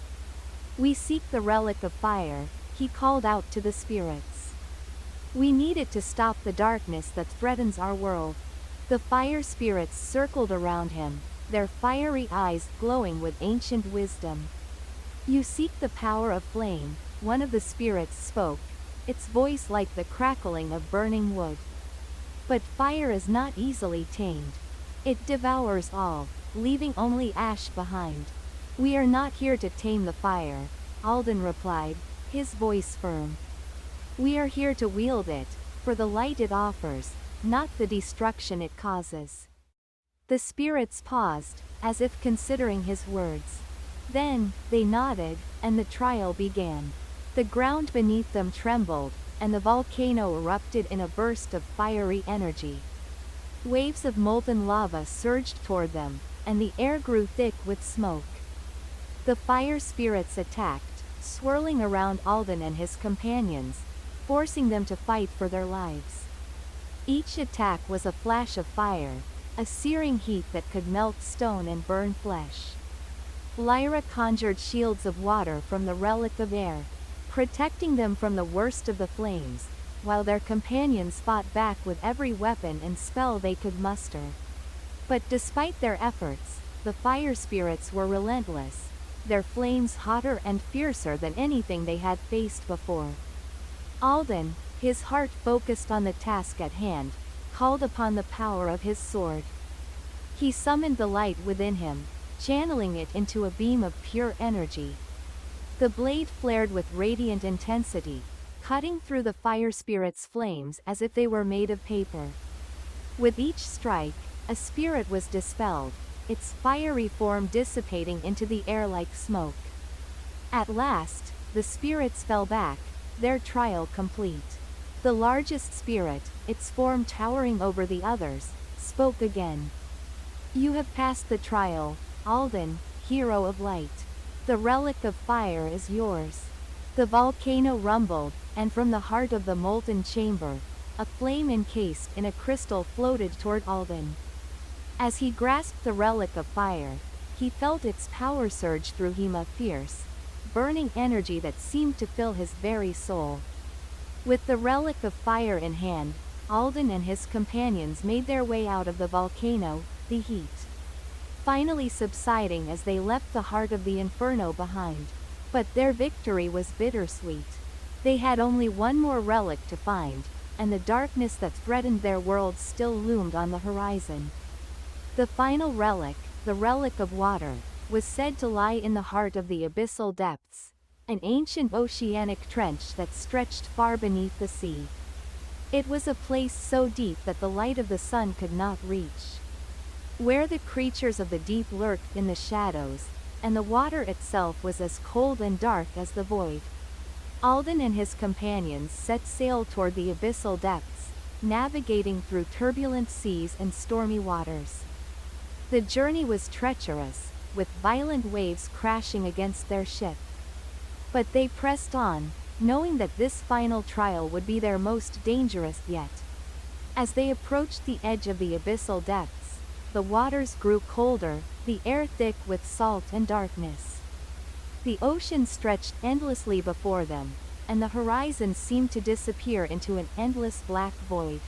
"We seek the relic of fire," he called out to the spirits. "We need it to stop the darkness that threatens our world." The fire spirits circled around him, their fiery eyes glowing with ancient wisdom. "You seek the power of flame," one of the spirits spoke, its voice like the crackling of burning wood. "But fire is not easily tamed. It devours all, leaving only ash behind." "We are not here to tame the fire," Alden replied, his voice firm. "We are here to wield it, for the light it offers, not the destruction it causes." The spirits paused, as if considering his words. Then, they nodded, and the trial began. The ground beneath them trembled, and the volcano erupted in a burst of fiery energy. Waves of molten lava surged toward them, and the air grew thick with smoke. The fire spirits attacked, swirling around Alden and his companions, forcing them to fight for their lives. Each attack was a flash of fire, a searing heat that could melt stone and burn flesh. Lyra conjured shields of water from the relic of air, protecting them from the worst of the flames, while their companions fought back with every weapon and spell they could muster. But despite their efforts, the fire spirits were relentless, their flames hotter and fiercer than anything they had faced before. Alden, his heart focused on the task at hand, called upon the power of his sword. He summoned the light within him, channeling it into a beam of pure energy. The blade flared with radiant intensity, cutting through the fire spirit's flames as if they were made of paper. With each strike, a spirit was dispelled, its fiery form dissipating into the air like smoke. At last, the spirits fell back, their trial complete. The largest spirit, its form towering over the others, spoke again. "You have passed the trial, Alden, hero of light. The relic of fire is yours." The volcano rumbled, and from the heart of the molten chamber, a flame encased in a crystal floated toward Alden. As he grasped the relic of fire, he felt its power surge through him, a fierce, burning energy that seemed to fill his very soul. With the relic of fire in hand, Alden and his companions made their way out of the volcano, the heat finally subsiding as they left the heart of the inferno behind. But their victory was bittersweet. They had only one more relic to find, and the darkness that threatened their world still loomed on the horizon. The final relic, the relic of water, was said to lie in the heart of the abyssal depths, an ancient oceanic trench that stretched far beneath the sea. It was a place so deep that the light of the sun could not reach, where the creatures of the deep lurked in the shadows, and the water itself was as cold and dark as the void. Alden and his companions set sail toward the abyssal depths, navigating through turbulent seas and stormy waters. The journey was treacherous, with violent waves crashing against their ship. But they pressed on, knowing that this final trial would be their most dangerous yet. As they approached the edge of the abyssal depths, the waters grew colder, the air thick with salt and darkness. The ocean stretched endlessly before them, and the horizon seemed to disappear into an endless black void.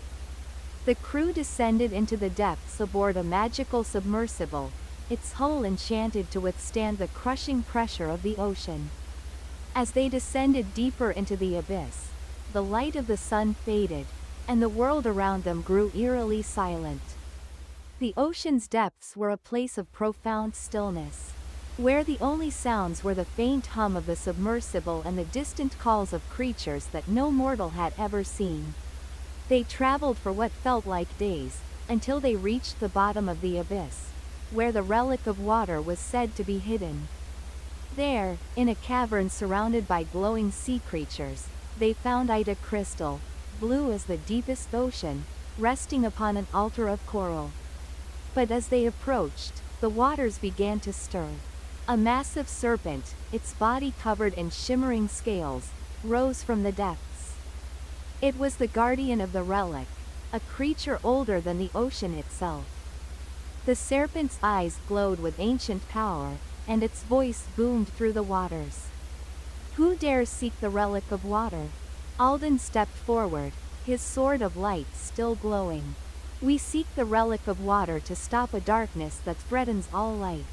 The crew descended into the depths aboard a magical submersible, its hull enchanted to withstand the crushing pressure of the ocean. As they descended deeper into the abyss, the light of the sun faded, and the world around them grew eerily silent. The ocean's depths were a place of profound stillness, where the only sounds were the faint hum of the submersible and the distant calls of creatures that no mortal had ever seen. They traveled for what felt like days, until they reached the bottom of the abyss, where the relic of water was said to be hidden. There, in a cavern surrounded by glowing sea creatures, they found Ida crystal, blue as the deepest ocean, resting upon an altar of coral. But as they approached, the waters began to stir. A massive serpent, its body covered in shimmering scales, rose from the depths. It was the guardian of the relic, a creature older than the ocean itself. The serpent's eyes glowed with ancient power, and its voice boomed through the waters. Who dares seek the relic of water? Alden stepped forward, his sword of light still glowing. We seek the relic of water to stop a darkness that threatens all life.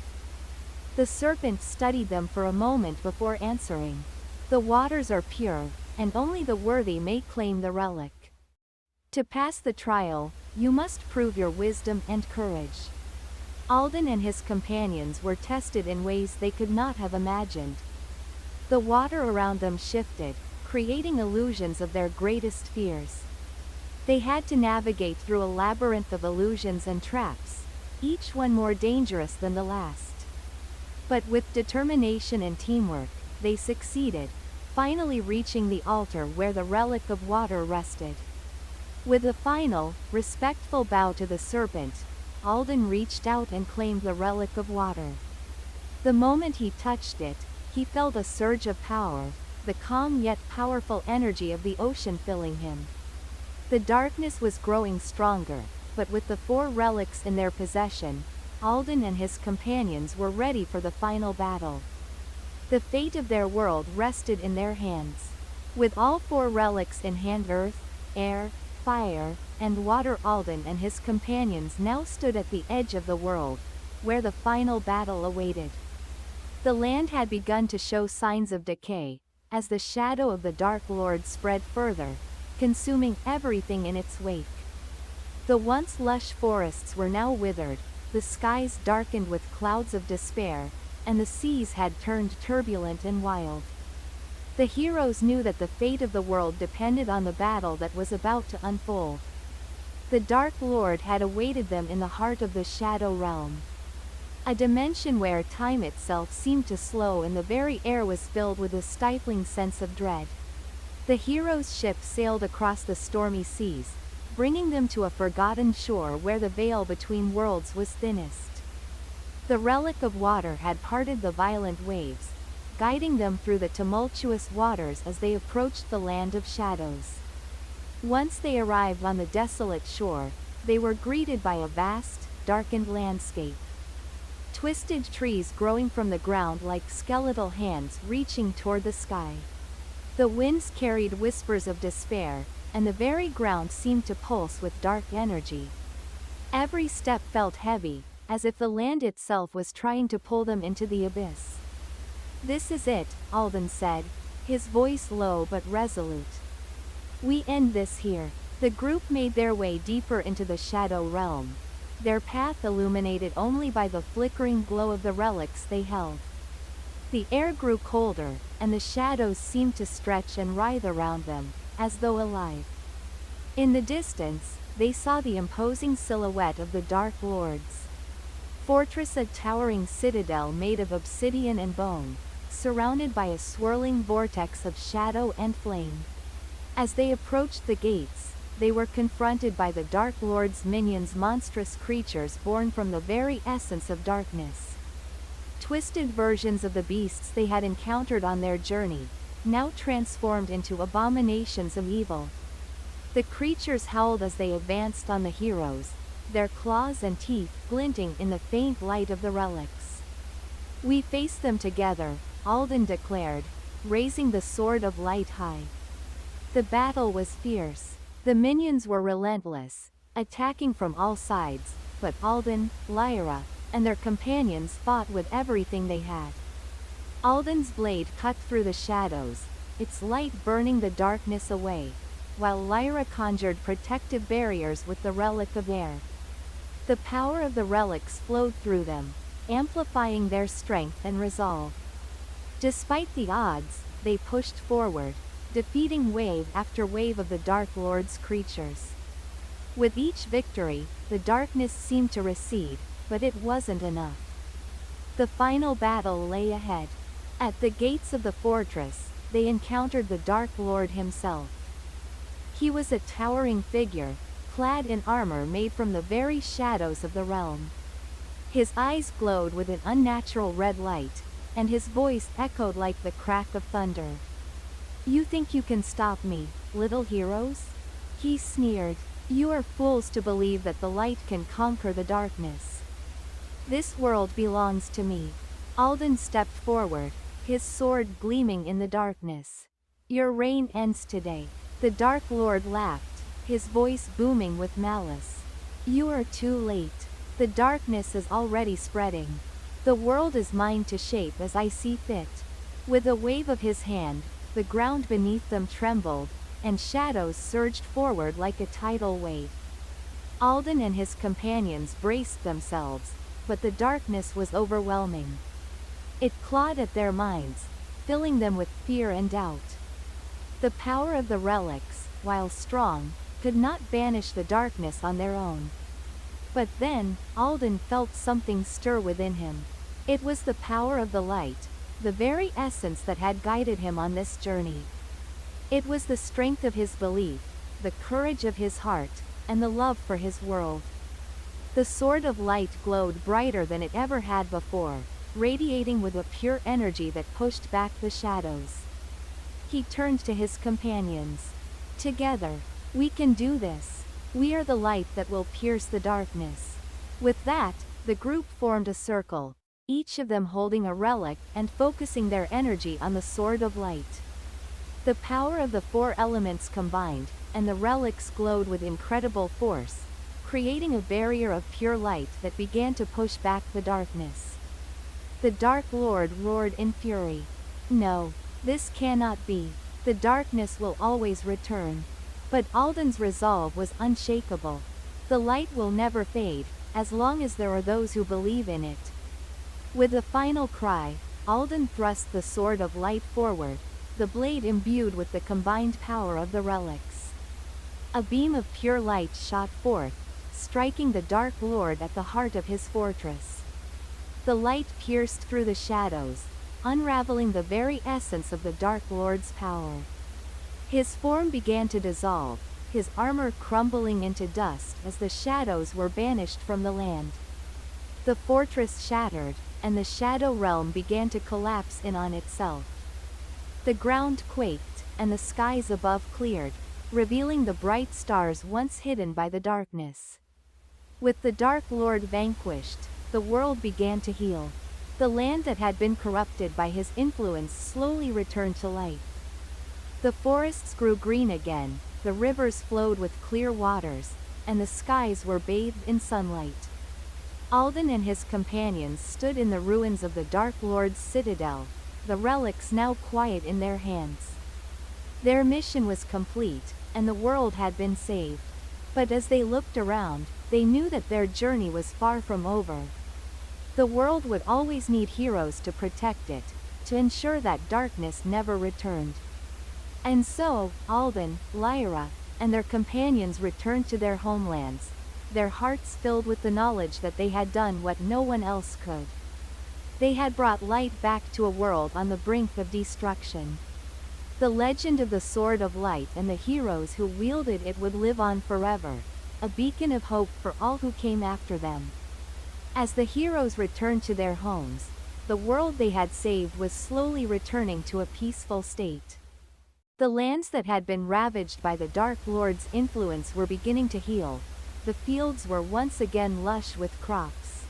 The serpent studied them for a moment before answering. The waters are pure, and only the worthy may claim the relic. To pass the trial, you must prove your wisdom and courage. Alden and his companions were tested in ways they could not have imagined. The water around them shifted, creating illusions of their greatest fears. They had to navigate through a labyrinth of illusions and traps, each one more dangerous than the last. But with determination and teamwork, they succeeded, finally reaching the altar where the relic of water rested. With a final, respectful bow to the serpent, Alden reached out and claimed the relic of water. The moment he touched it, he felt a surge of power, the calm yet powerful energy of the ocean filling him. The darkness was growing stronger, but with the 4 relics in their possession, Alden and his companions were ready for the final battle. The fate of their world rested in their hands. With all 4 relics in hand, earth, air, fire, and water, Alden and his companions now stood at the edge of the world, where the final battle awaited. The land had begun to show signs of decay, as the shadow of the Dark Lord spread further, consuming everything in its wake. The once lush forests were now withered, the skies darkened with clouds of despair, and the seas had turned turbulent and wild. The heroes knew that the fate of the world depended on the battle that was about to unfold. The Dark Lord had awaited them in the heart of the Shadow Realm. A dimension where time itself seemed to slow and the very air was filled with a stifling sense of dread. The heroes' ship sailed across the stormy seas, bringing them to a forgotten shore where the veil between worlds was thinnest. The relic of water had parted the violent waves, guiding them through the tumultuous waters as they approached the land of shadows. Once they arrived on the desolate shore, they were greeted by a vast, darkened landscape. Twisted trees growing from the ground like skeletal hands reaching toward the sky. The winds carried whispers of despair, and the very ground seemed to pulse with dark energy. Every step felt heavy, as if the land itself was trying to pull them into the abyss. "This is it," Alden said, his voice low but resolute. "We end this here." The group made their way deeper into the Shadow Realm, their path illuminated only by the flickering glow of the relics they held. The air grew colder, and the shadows seemed to stretch and writhe around them, as though alive. In the distance, they saw the imposing silhouette of the Dark Lords. Fortress, a towering citadel made of obsidian and bone, surrounded by a swirling vortex of shadow and flame. As they approached the gates, they were confronted by the Dark Lord's minions, monstrous creatures born from the very essence of darkness. Twisted versions of the beasts they had encountered on their journey, now transformed into abominations of evil. The creatures howled as they advanced on the heroes, their claws and teeth glinting in the faint light of the relics. "We face them together," Alden declared, raising the sword of light high. The battle was fierce. The minions were relentless, attacking from all sides, but Alden, Lyra, and their companions fought with everything they had. Alden's blade cut through the shadows, its light burning the darkness away, while Lyra conjured protective barriers with the relic of air. The power of the relics flowed through them, amplifying their strength and resolve. Despite the odds, they pushed forward, defeating wave after wave of the Dark Lord's creatures. With each victory, the darkness seemed to recede, but it wasn't enough. The final battle lay ahead. At the gates of the fortress, they encountered the Dark Lord himself. He was a towering figure, clad in armor made from the very shadows of the realm. His eyes glowed with an unnatural red light, and his voice echoed like the crack of thunder. "You think you can stop me, little heroes?" he sneered. "You are fools to believe that the light can conquer the darkness. This world belongs to me." Alden stepped forward, his sword gleaming in the darkness. "Your reign ends today." The Dark Lord laughed, his voice booming with malice. "You are too late. The darkness is already spreading. The world is mine to shape as I see fit." With a wave of his hand, the ground beneath them trembled, and shadows surged forward like a tidal wave. Alden and his companions braced themselves, but the darkness was overwhelming. It clawed at their minds, filling them with fear and doubt. The power of the relics, while strong, could not banish the darkness on their own. But then, Alden felt something stir within him. It was the power of the light, the very essence that had guided him on this journey. It was the strength of his belief, the courage of his heart, and the love for his world. The sword of light glowed brighter than it ever had before, radiating with a pure energy that pushed back the shadows. He turned to his companions. "Together, we can do this. We are the light that will pierce the darkness." With that, the group formed a circle, each of them holding a relic and focusing their energy on the sword of light. The power of the four elements combined, and the relics glowed with incredible force, creating a barrier of pure light that began to push back the darkness. The Dark Lord roared in fury. "No, this cannot be. The darkness will always return." But Alden's resolve was unshakable. The light will never fade, as long as there are those who believe in it. With a final cry, Alden thrust the sword of light forward, the blade imbued with the combined power of the relics. A beam of pure light shot forth, striking the Dark Lord at the heart of his fortress. The light pierced through the shadows, unraveling the very essence of the Dark Lord's power. His form began to dissolve, his armor crumbling into dust as the shadows were banished from the land. The fortress shattered, and the shadow realm began to collapse in on itself. The ground quaked, and the skies above cleared, revealing the bright stars once hidden by the darkness. With the Dark Lord vanquished, the world began to heal. The land that had been corrupted by his influence slowly returned to life. The forests grew green again, the rivers flowed with clear waters, and the skies were bathed in sunlight. Alden and his companions stood in the ruins of the Dark Lord's citadel, the relics now quiet in their hands. Their mission was complete, and the world had been saved. But as they looked around, they knew that their journey was far from over. The world would always need heroes to protect it, to ensure that darkness never returned. And so, Alden, Lyra, and their companions returned to their homelands, their hearts filled with the knowledge that they had done what no one else could. They had brought light back to a world on the brink of destruction. The legend of the Sword of Light and the heroes who wielded it would live on forever, a beacon of hope for all who came after them. As the heroes returned to their homes, the world they had saved was slowly returning to a peaceful state. The lands that had been ravaged by the Dark Lord's influence were beginning to heal, the fields were once again lush with crops.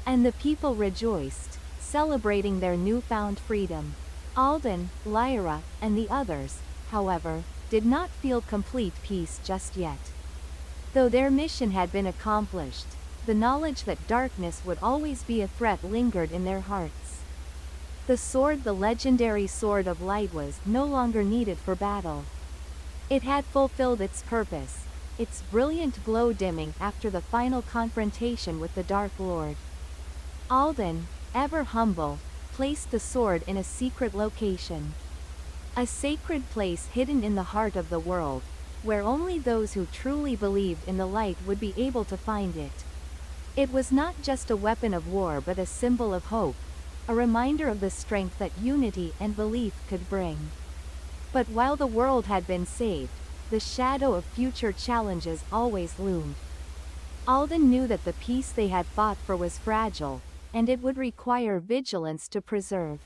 And the people rejoiced, celebrating their newfound freedom. Alden, Lyra, and the others, however, did not feel complete peace just yet. Though their mission had been accomplished, the knowledge that darkness would always be a threat lingered in their hearts. The sword, the legendary Sword of Light, was no longer needed for battle. It had fulfilled its purpose, its brilliant glow dimming after the final confrontation with the Dark Lord. Alden, ever humble, placed the sword in a secret location. A sacred place hidden in the heart of the world, where only those who truly believed in the light would be able to find it. It was not just a weapon of war but a symbol of hope, a reminder of the strength that unity and belief could bring. But while the world had been saved, the shadow of future challenges always loomed. Alden knew that the peace they had fought for was fragile, and it would require vigilance to preserve.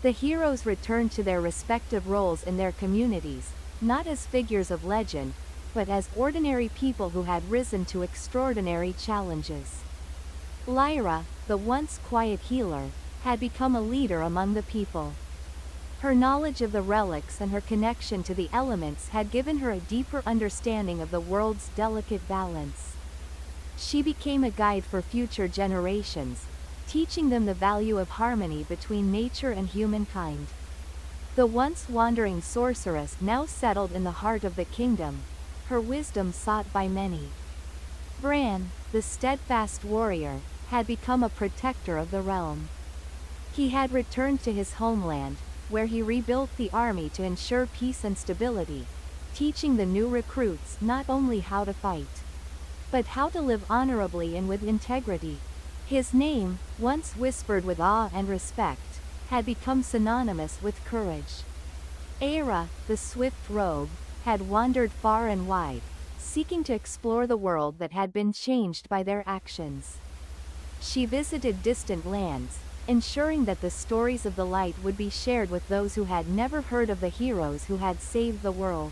The heroes returned to their respective roles in their communities, not as figures of legend, but as ordinary people who had risen to extraordinary challenges. Lyra, the once quiet healer, had become a leader among the people. Her knowledge of the relics and her connection to the elements had given her a deeper understanding of the world's delicate balance. She became a guide for future generations, teaching them the value of harmony between nature and humankind. The once wandering sorceress now settled in the heart of the kingdom, her wisdom sought by many. Bran, the steadfast warrior, had become a protector of the realm. He had returned to his homeland, where he rebuilt the army to ensure peace and stability, teaching the new recruits not only how to fight, but how to live honorably and with integrity. His name, once whispered with awe and respect, had become synonymous with courage. Aera, the swift rogue, had wandered far and wide, seeking to explore the world that had been changed by their actions. She visited distant lands, ensuring that the stories of the light would be shared with those who had never heard of the heroes who had saved the world.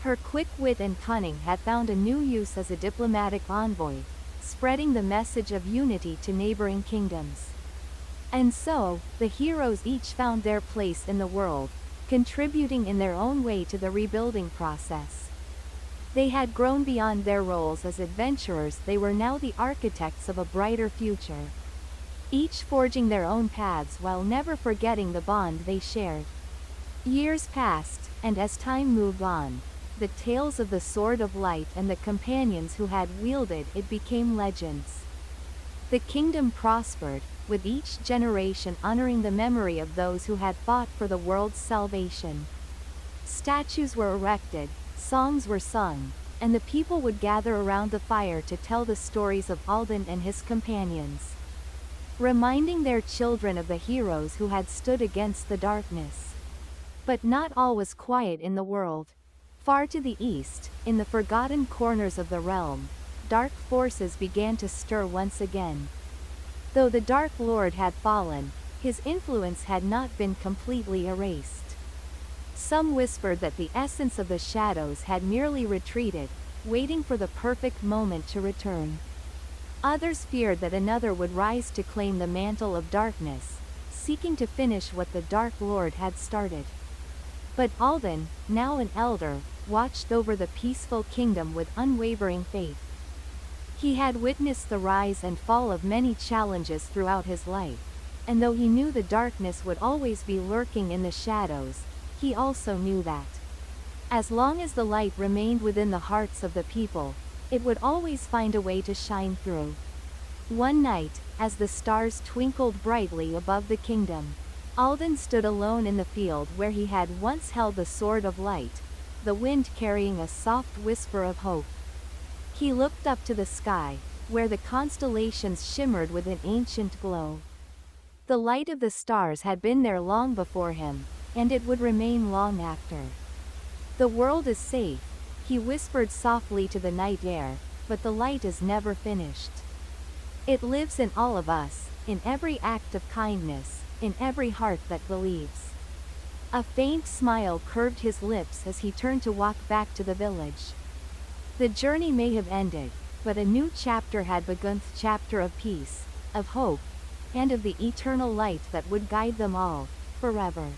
Her quick wit and cunning had found a new use as a diplomatic envoy, spreading the message of unity to neighboring kingdoms. And so, the heroes each found their place in the world, contributing in their own way to the rebuilding process. They had grown beyond their roles as adventurers, they were now the architects of a brighter future, each forging their own paths while never forgetting the bond they shared. Years passed, and as time moved on, the tales of the Sword of Light and the companions who had wielded it became legends. The kingdom prospered, with each generation honoring the memory of those who had fought for the world's salvation. Statues were erected, songs were sung, and the people would gather around the fire to tell the stories of Alden and his companions, reminding their children of the heroes who had stood against the darkness. But not all was quiet in the world. Far to the east, in the forgotten corners of the realm, dark forces began to stir once again. Though the Dark Lord had fallen, his influence had not been completely erased. Some whispered that the essence of the shadows had merely retreated, waiting for the perfect moment to return. Others feared that another would rise to claim the mantle of darkness, seeking to finish what the Dark Lord had started. But Alden, now an elder, watched over the peaceful kingdom with unwavering faith. He had witnessed the rise and fall of many challenges throughout his life, and though he knew the darkness would always be lurking in the shadows, he also knew that, as long as the light remained within the hearts of the people, it would always find a way to shine through. One night, as the stars twinkled brightly above the kingdom, Alden stood alone in the field where he had once held the Sword of Light, the wind carrying a soft whisper of hope. He looked up to the sky, where the constellations shimmered with an ancient glow. The light of the stars had been there long before him, and it would remain long after. "The world is safe," he whispered softly to the night air, "but the light is never finished. It lives in all of us, in every act of kindness, in every heart that believes." A faint smile curved his lips as he turned to walk back to the village. The journey may have ended, but a new chapter had begun, the chapter of peace, of hope, and of the eternal light that would guide them all, forever.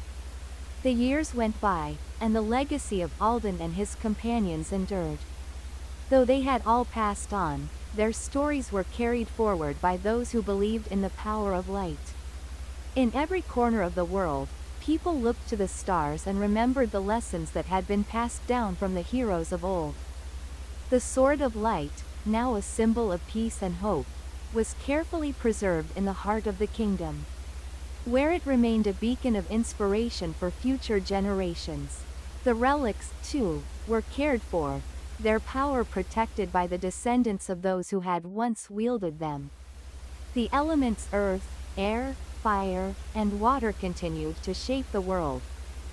The years went by, and the legacy of Alden and his companions endured. Though they had all passed on, their stories were carried forward by those who believed in the power of light. In every corner of the world, people looked to the stars and remembered the lessons that had been passed down from the heroes of old. The Sword of Light, now a symbol of peace and hope, was carefully preserved in the heart of the kingdom, where it remained a beacon of inspiration for future generations. The relics, too, were cared for, their power protected by the descendants of those who had once wielded them. The elements earth, Air, fire, and water continued to shape the world,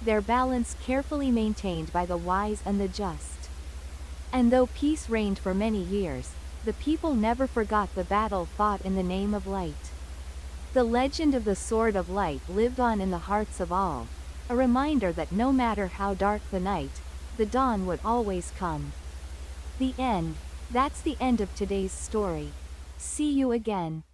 their balance carefully maintained by the wise and the just. And though peace reigned for many years, the people never forgot the battle fought in the name of light. The legend of the Sword of Light lived on in the hearts of all, a reminder that no matter how dark the night, the dawn would always come. The end. That's the end of today's story. See you again.